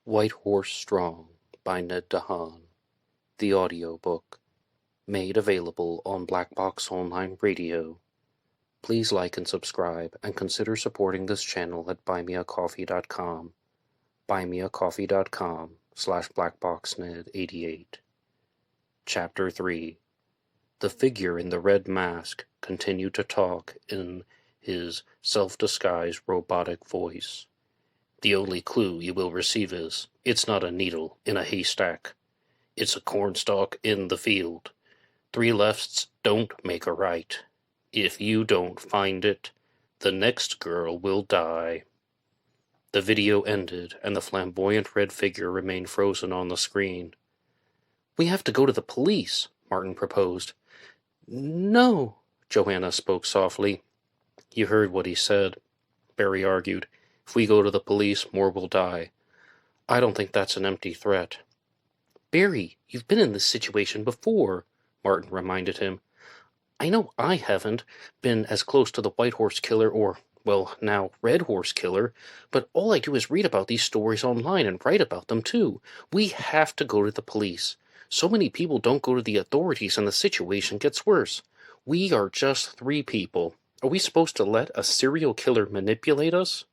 White Horse Strong by Ned DeHaan. The audiobook. Made available on BlackBoxOnlineRadio. Please like and subscribe, and consider supporting this channel at BuyMeACoffee.com. BuyMeACoffee.com/BlackBoxNed88. Chapter 3. The figure in the red mask continued to talk in his self-disguised robotic voice. The only clue you will receive is, it's not a needle in a haystack. It's a cornstalk in the field. 3 lefts don't make a right. If you don't find it, the next girl will die. The video ended, and the flamboyant red figure remained frozen on the screen. "We have to go to the police," Martin proposed. "No," Joanna spoke softly. "You heard what he said," Barry argued. "If we go to the police, more will die. I don't think that's an empty threat." "Barry, you've been in this situation before," Martin reminded him. "I know I haven't been as close to the White Horse Killer or, well, now Red Horse Killer, but all I do is read about these stories online and write about them too. We have to go to the police. So many people don't go to the authorities and the situation gets worse. We are just 3 people. Are we supposed to let a serial killer manipulate us?"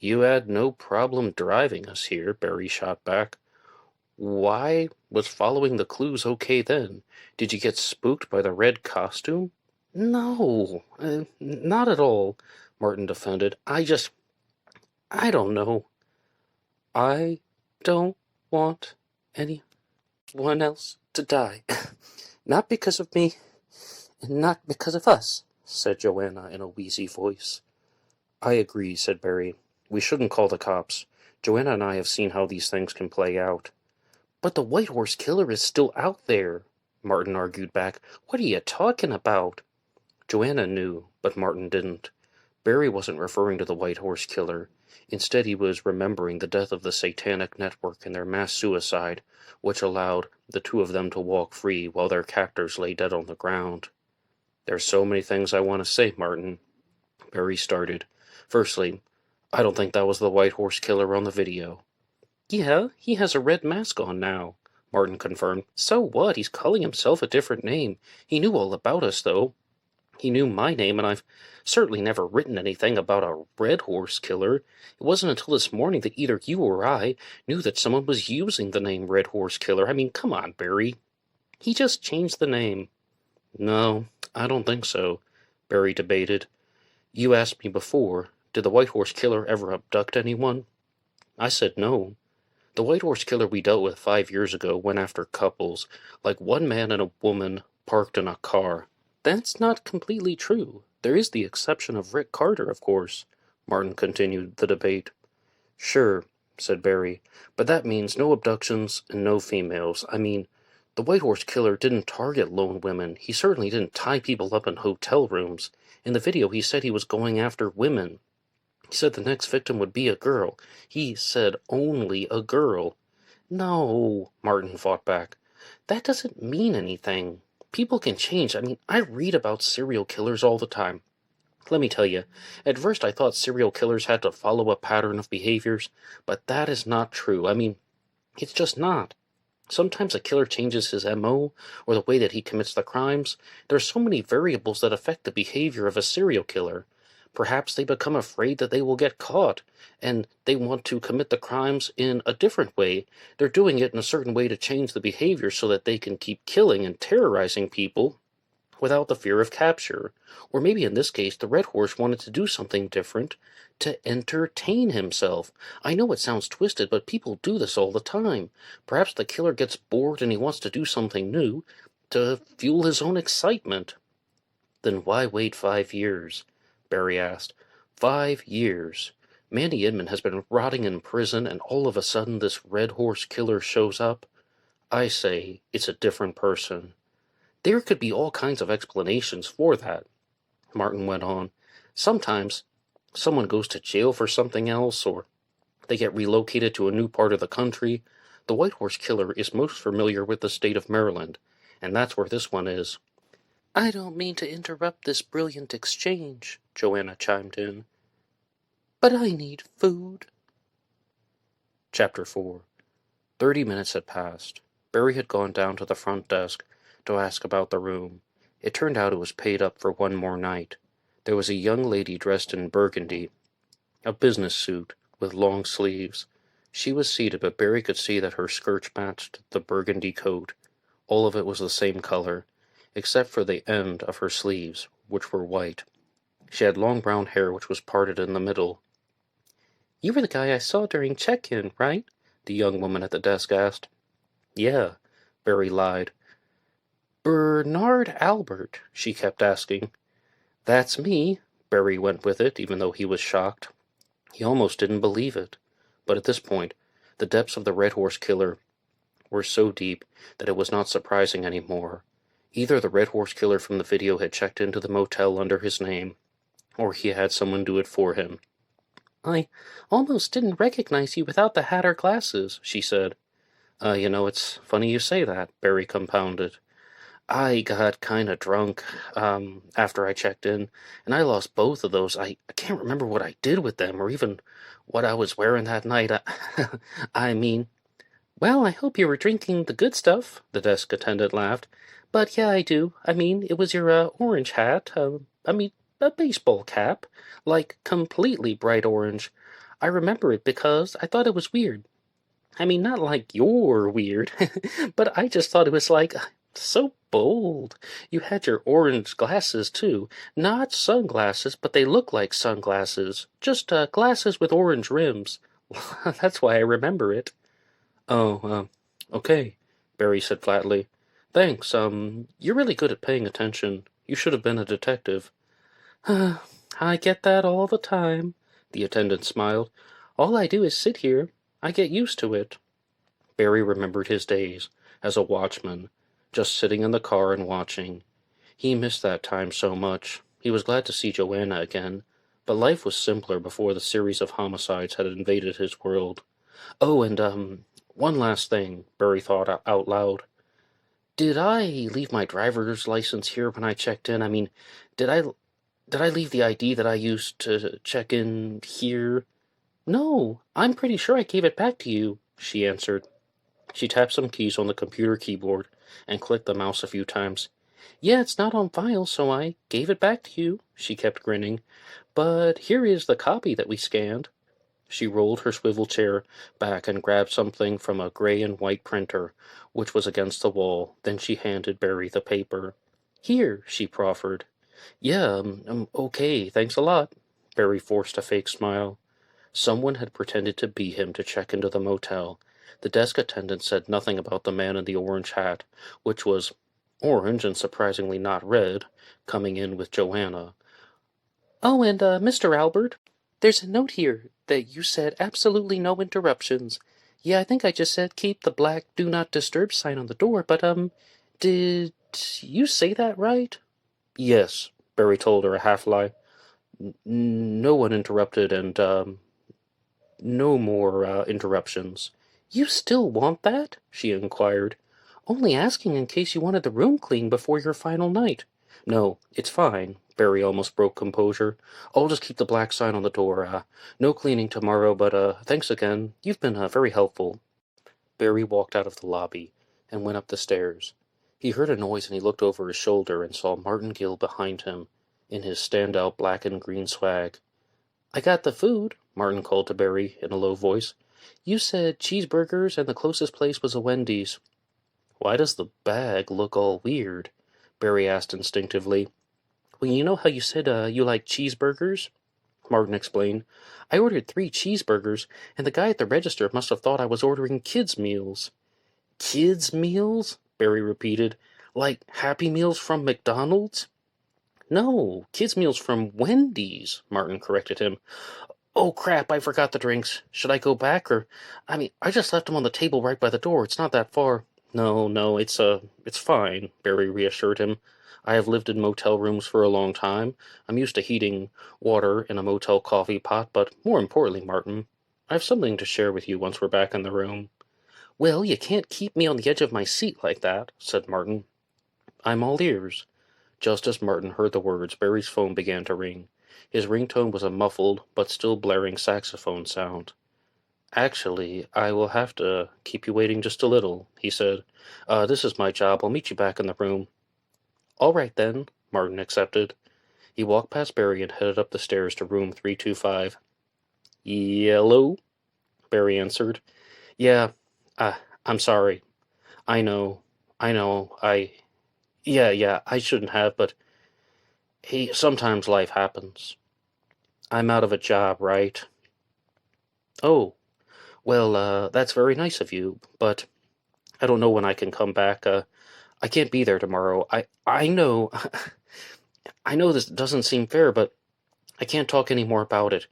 "You had no problem driving us here," Barry shot back. "Why was following the clues okay then? Did you get spooked by the red costume?" "No, not at all," Martin defended. I don't know. I don't want anyone else to die. Not because of me, and not because of us," said Joanna in a wheezy voice. "I agree," said Barry. "We shouldn't call the cops. Joanna and I have seen how these things can play out." "But the White Horse Killer is still out there," Martin argued back. "What are you talking about?" Joanna knew, but Martin didn't. Barry wasn't referring to the White Horse Killer. Instead, he was remembering the death of the Satanic Network and their mass suicide, which allowed the 2 of them to walk free while their captors lay dead on the ground. "There's so many things I want to say, Martin," Barry started. "Firstly, I don't think that was the White Horse Killer on the video." "Yeah, he has a red mask on now," Martin confirmed. "So what? He's calling himself a different name. He knew all about us, though. He knew my name, and I've certainly never written anything about a Red Horse Killer. It wasn't until this morning that either you or I knew that someone was using the name Red Horse Killer. I mean, come on, Barry. He just changed the name." "No, I don't think so," Barry debated. "You asked me before, did the White Horse Killer ever abduct anyone? I said no. The White Horse Killer we dealt with 5 years ago went after couples, like one man and a woman parked in a car." "That's not completely true. There is the exception of Rick Carter, of course," Martin continued the debate. "Sure," said Barry, "but that means no abductions and no females. I mean, the White Horse Killer didn't target lone women. He certainly didn't tie people up in hotel rooms. In the video, he said he was going after women. He said the next victim would be a girl. He said only a girl." "No," Martin fought back. "That doesn't mean anything. People can change. I mean, I read about serial killers all the time. Let me tell you, at first I thought serial killers had to follow a pattern of behaviors, but that is not true. I mean, it's just not. Sometimes a killer changes his MO, or the way that he commits the crimes. There are so many variables that affect the behavior of a serial killer. Perhaps they become afraid that they will get caught, and they want to commit the crimes in a different way. They're doing it in a certain way to change the behavior so that they can keep killing and terrorizing people without the fear of capture. Or maybe in this case, the Red Horse wanted to do something different to entertain himself. I know it sounds twisted, but people do this all the time. Perhaps the killer gets bored and he wants to do something new to fuel his own excitement." "Then why wait 5 years?" Barry asked. 5 years. Mandy Inman has been rotting in prison, and all of a sudden this Red Horse Killer shows up. I say it's a different person. There could be all kinds of explanations for that," Martin went on. "Sometimes someone goes to jail for something else, or they get relocated to a new part of the country. The White Horse Killer is most familiar with the state of Maryland, and that's where this one is." "I don't mean to interrupt this brilliant exchange," Joanna chimed in, "but I need food." Chapter 4. 30 minutes had passed. Barry had gone down to the front desk to ask about the room. It turned out it was paid up for one more night. There was a young lady dressed in burgundy, a business suit with long sleeves. She was seated, but Barry could see that her skirt matched the burgundy coat. All of it was the same color, except for the end of her sleeves, which were white. She had long brown hair which was parted in the middle. "You were the guy I saw during check-in, right?" the young woman at the desk asked. "Yeah," Barry lied. "Bernard Albert," she kept asking. "That's me." Barry went with it, even though he was shocked. He almost didn't believe it. But at this point, the depths of the Red Horse Killer were so deep that it was not surprising anymore. Either the Red Horse Killer from the video had checked into the motel under his name, or he had someone do it for him. "I almost didn't recognize you without the hat or glasses," she said. It's funny you say that," Barry compounded. "I got kinda drunk, after I checked in, and I lost both of those. I can't remember what I did with them, or even what I was wearing that night. I mean—" "Well, I hope you were drinking the good stuff," the desk attendant laughed. "But yeah, I do. It was your, orange hat. A baseball cap. Like, completely bright orange. I remember it because I thought it was weird. Not like you're weird, but I just thought it was so bold. You had your orange glasses, too. Not sunglasses, but they look like sunglasses. Just, glasses with orange rims. That's why I remember it." "Oh, okay," Barry said flatly. "Thanks, you're really good at paying attention. You should have been a detective." "I get that all the time," the attendant smiled. "All I do is sit here. I get used to it." Barry remembered his days as a watchman, just sitting in the car and watching. He missed that time so much. He was glad to see Joanna again, but life was simpler before the series of homicides had invaded his world. "Oh, and, one last thing," Barry thought out loud. "Did I leave my driver's license here when I checked in? Did I leave the ID that I used to check in here?" "No, I'm pretty sure I gave it back to you," she answered. She tapped some keys on the computer keyboard and clicked the mouse a few times. "Yeah, it's not on file, so I gave it back to you," she kept grinning. "But here is the copy that we scanned." She rolled her swivel chair back and grabbed something from a gray and white printer, which was against the wall. Then she handed Barry the paper. "Here," she proffered. "Yeah, okay, thanks a lot." Barry forced a fake smile. Someone had pretended to be him to check into the motel. The desk attendant said nothing about the man in the orange hat, which was orange and surprisingly not red, coming in with Joanna. "Oh, and, Mr. Albert, there's a note here that you said absolutely no interruptions. Yeah, I think I just said keep the black do not disturb sign on the door, but, did you say that right?" "Yes," Barry told her, a half-lie. "No one interrupted, and, no more, interruptions." "You still want that?" she inquired. "Only asking in case you wanted the room cleaned before your final night." "No, it's fine." Barry almost broke composure. "I'll just keep the black sign on the door. No cleaning tomorrow, but, thanks again. You've been, very helpful." Barry walked out of the lobby and went up the stairs. He heard a noise and he looked over his shoulder and saw Martin Gill behind him, in his standout black and green swag. "I got the food," Martin called to Barry in a low voice. "You said cheeseburgers and the closest place was a Wendy's." "Why does the bag look all weird?" Barry asked instinctively. "Well, you know how you said, you like cheeseburgers?" Martin explained. "I ordered 3 cheeseburgers, and the guy at the register must have thought I was ordering kids' meals." "Kids' meals?" Barry repeated. "Like Happy Meals from McDonald's?" "No, kids' meals from Wendy's," Martin corrected him. "Oh, crap, I forgot the drinks. Should I go back, or... I just left them on the table right by the door. It's not that far." No, it's fine," Barry reassured him. "I have lived in motel rooms for a long time. I'm used to heating water in a motel coffee pot, but more importantly, Martin, I have something to share with you once we're back in the room." "Well, you can't keep me on the edge of my seat like that," said Martin. "I'm all ears." Just as Martin heard the words, Barry's phone began to ring. His ringtone was a muffled, but still blaring saxophone sound. Actually, I will have to keep you waiting just a little, he said. This is my job. I'll meet you back in the room. All right, then, Martin accepted. He walked past Barry and headed up the stairs to room 325. Yellow? Barry answered. Yeah, I'm sorry. I know, yeah, I shouldn't have, but hey, sometimes life happens. I'm out of a job, right? Oh, well, that's very nice of you, but I don't know when I can come back. I can't be there tomorrow. I know, I know this doesn't seem fair, but I can't talk any more about it.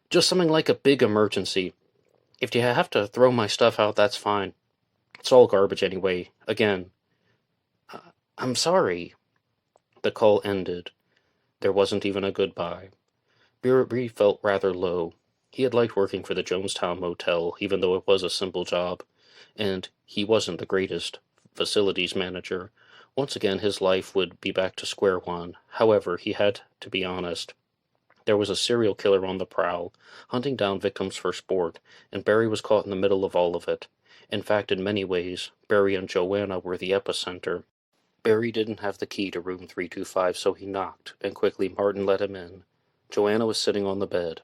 Just something like a big emergency. If you have to throw my stuff out, that's fine. It's all garbage anyway. Again, uh, I'm sorry. The call ended. There wasn't even a goodbye. Barry felt rather low. He had liked working for the Jonestown Motel, even though it was a simple job, and he wasn't the greatest facilities manager. Once again, his life would be back to square one. However, he had to be honest. There was a serial killer on the prowl, hunting down victims for sport, and Barry was caught in the middle of all of it. In fact, in many ways, Barry and Joanna were the epicenter. Barry didn't have the key to room 325, so he knocked, and quickly Martin let him in. Joanna was sitting on the bed.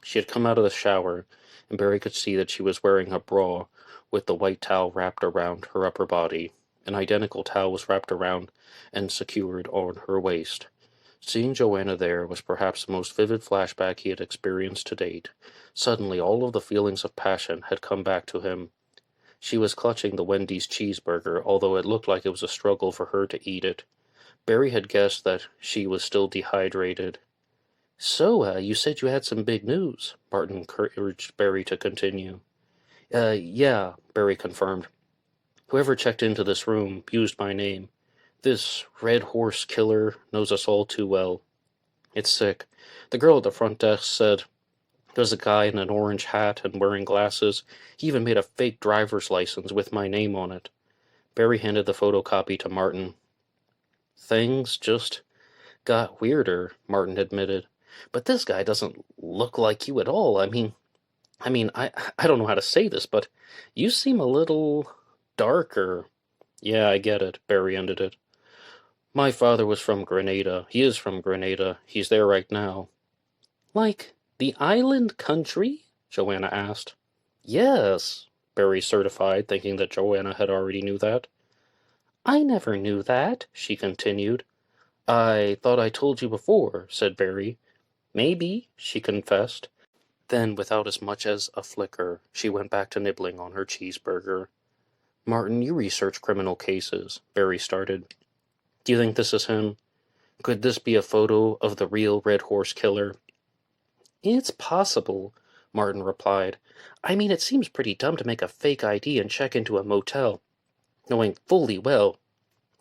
She had come out of the shower, and Barry could see that she was wearing a bra with the white towel wrapped around her upper body. An identical towel was wrapped around and secured on her waist. Seeing Joanna there was perhaps the most vivid flashback he had experienced to date. Suddenly all of the feelings of passion had come back to him. She was clutching the Wendy's cheeseburger, although it looked like it was a struggle for her to eat it. Barry had guessed that she was still dehydrated. So, you said you had some big news, Martin encouraged Barry to continue. Yeah, Barry confirmed. Whoever checked into this room used my name. This Red Horse Killer knows us all too well. It's sick. The girl at the front desk said there's a guy in an orange hat and wearing glasses. He even made a fake driver's license with my name on it. Barry handed the photocopy to Martin. Things just got weirder, Martin admitted. But this guy doesn't look like you at all. I don't know how to say this, but you seem a little darker. Yeah, I get it, Barry ended it. My father was from Grenada. He is from Grenada. He's there right now. Like the island country? Joanna asked. Yes, Barry certified, thinking that Joanna had already knew that. I never knew that, she continued. I thought I told you before, said Barry. Maybe, she confessed. Then, without as much as a flicker, she went back to nibbling on her cheeseburger. Martin, you research criminal cases, Barry started. Do you think this is him? Could this be a photo of the real Red Horse Killer? It's possible, Martin replied. I mean, it seems pretty dumb to make a fake ID and check into a motel, knowing fully well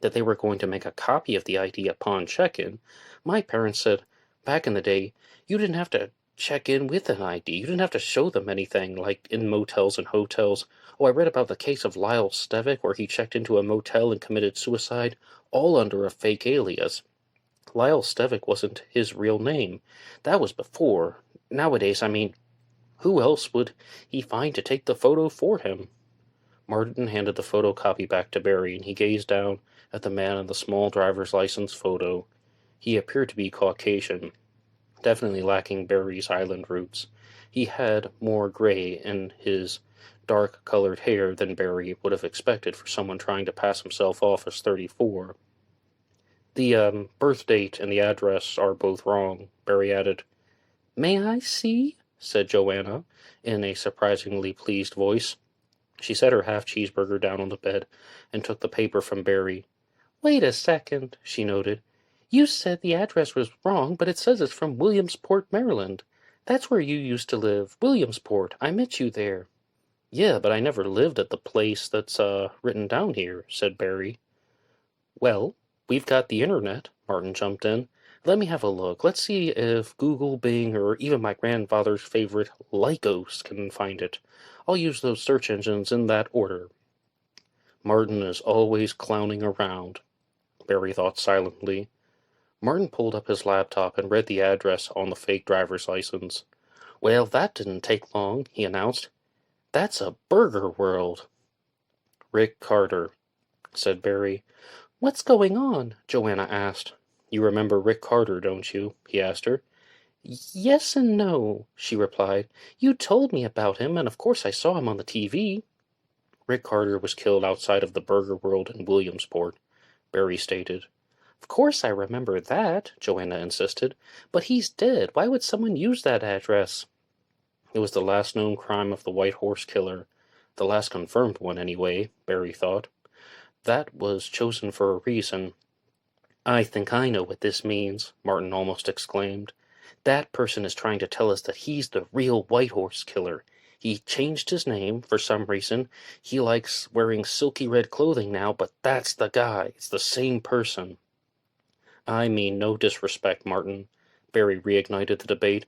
that they were going to make a copy of the ID upon check-in. My parents said, back in the day, you didn't have to check in with an ID. You didn't have to show them anything, like in motels and hotels. Oh, I read about the case of Lyle Stevick, where he checked into a motel and committed suicide, all under a fake alias. Lyle Stevick wasn't his real name. That was before. Nowadays, who else would he find to take the photo for him? Martin handed the photocopy back to Barry, and he gazed down at the man in the small driver's license photo. He appeared to be Caucasian, definitely lacking Barry's island roots. He had more gray in his dark-colored hair than Barry would have expected for someone trying to pass himself off as 34. The birth date and the address are both wrong, Barry added. May I see? Said Joanna, in a surprisingly pleased voice. She set her half-cheeseburger down on the bed and took the paper from Barry. Wait a second, she noted. You said the address was wrong, but it says it's from Williamsport, Maryland. That's where you used to live, Williamsport. I met you there. Yeah, but I never lived at the place that's, written down here, said Barry. Well, we've got the internet, Martin jumped in. Let me have a look. Let's see if Google, Bing, or even my grandfather's favorite, Lycos, can find it. I'll use those search engines in that order. Martin is always clowning around, Barry thought silently. Martin pulled up his laptop and read the address on the fake driver's license. Well, that didn't take long, he announced. That's a burger world. Rick Carter, said Barry. What's going on? Joanna asked. You remember Rick Carter, don't you? He asked her. Yes and no, she replied. You told me about him, and of course I saw him on the TV. Rick Carter was killed outside of the Burger World in Williamsport, Barry stated. Of course I remember that, Joanna insisted. But he's dead. Why would someone use that address? It was the last known crime of the White Horse Killer. The last confirmed one, anyway, Barry thought. That was chosen for a reason. I think I know what this means, Martin almost exclaimed. That person is trying to tell us that he's the real White Horse Killer. He changed his name for some reason. He likes wearing silky red clothing now, but that's the guy. It's the same person. I mean no disrespect, Martin. Barry reignited the debate.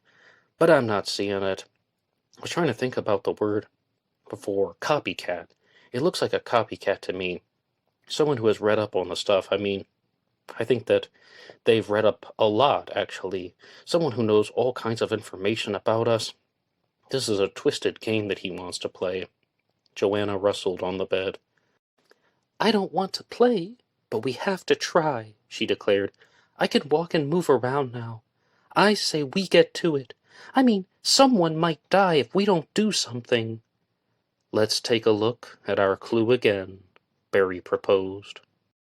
But I'm not seeing it. I was trying to think about the word before. Copycat. It looks like a copycat to me. Someone who has read up on the stuff. I think that they've read up a lot, actually. Someone who knows all kinds of information about us. This is a twisted game that he wants to play. Joanna rustled on the bed. I don't want to play, but we have to try, she declared. I can walk and move around now. I say we get to it. Someone might die if we don't do something. Let's take a look at our clue again, Barry proposed.